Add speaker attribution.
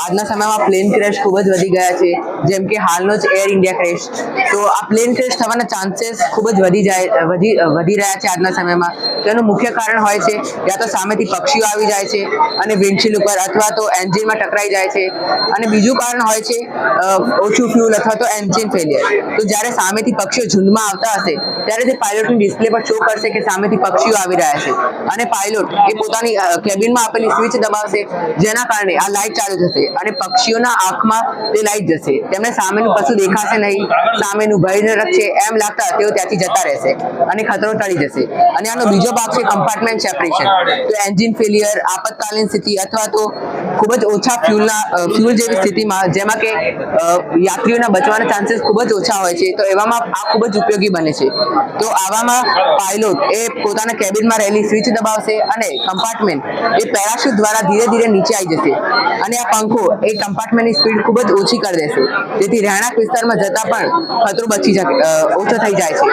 Speaker 1: આજના સમયમાં plane crash ખૂબ જ વધી ગયા છે, જેમ કે હાલનો જ એર ઇન્ડિયા ક્રેશ. તો આ પ્લેન ક્રેશ થવાના ચાન્સીસ ખૂબ જ વધી રહ્યા છે આજના સમયમાં. તેનું મુખ્ય કારણ હોય છે યા તો સામેથી પક્ષીઓ આવી જાય છે અને વિન્ડશીલ્ડ ઉપર અથવા તો એન્જિનમાં ટકરાઈ જાય છે, અને બીજું કારણ હોય છે ઓછું ફ્યુલ અથવા તો એન્જિન ફેલિયર. તો જ્યારે સામેથી પક્ષીઓ ઝુંડમાં આવતા હશે ત્યારે તે પાયલોટની ડિસ્પ્લે પર શો કરશે કે સામેથી પક્ષીઓ આવી રહ્યા છે, અને પાયલોટ એ પોતાની કેબિનમાં આપેલી સ્વિચ દબાવશે, જેના કારણે આ લાઇટ ચાલુ થશે અને પક્ષીઓના આંખમાં તે લાઇટ જશે. તેમને સામેનું કશું દેખાશે નહીં, સામેનું ભયજનક છે એમ લાગતા તેઓ ત્યાંથી જતા રહેશે અને ખતરો ટળી જશે. અને આનો બીજો ભાગ છે કમ્પાર્ટમેન્ટ સેપરેશન. તો એન્જિન ફેલિયર, આપાતકાલીન સ્થિતિ અથવા તો ખૂબ જ ઓછા ફ્યુલ જેવી સ્થિતિમાં, જેમાં કે યાત્રીઓના બચવાના ચાન્સીસ ખૂબ જ ઓછા હોય છે, તો એવામાં આ ખૂબ જ ઉપયોગી બને છે. તો આવામાં પાયલોટ એ પોતાના કેબિનમાં રહેલી સ્વિચ દબાવશે અને કમ્પાર્ટમેન્ટ એ પેરાશૂટ દ્વારા ધીરે ધીરે નીચે આવી જશે, અને આ પંખો એ કમ્પાર્ટમેન્ટની સ્પીડ ખૂબ જ ઓછી કરી દેશે, જેથી રહેણાંક વિસ્તારમાં જતા પણ ખતરો ઓછો થઈ જાય છે.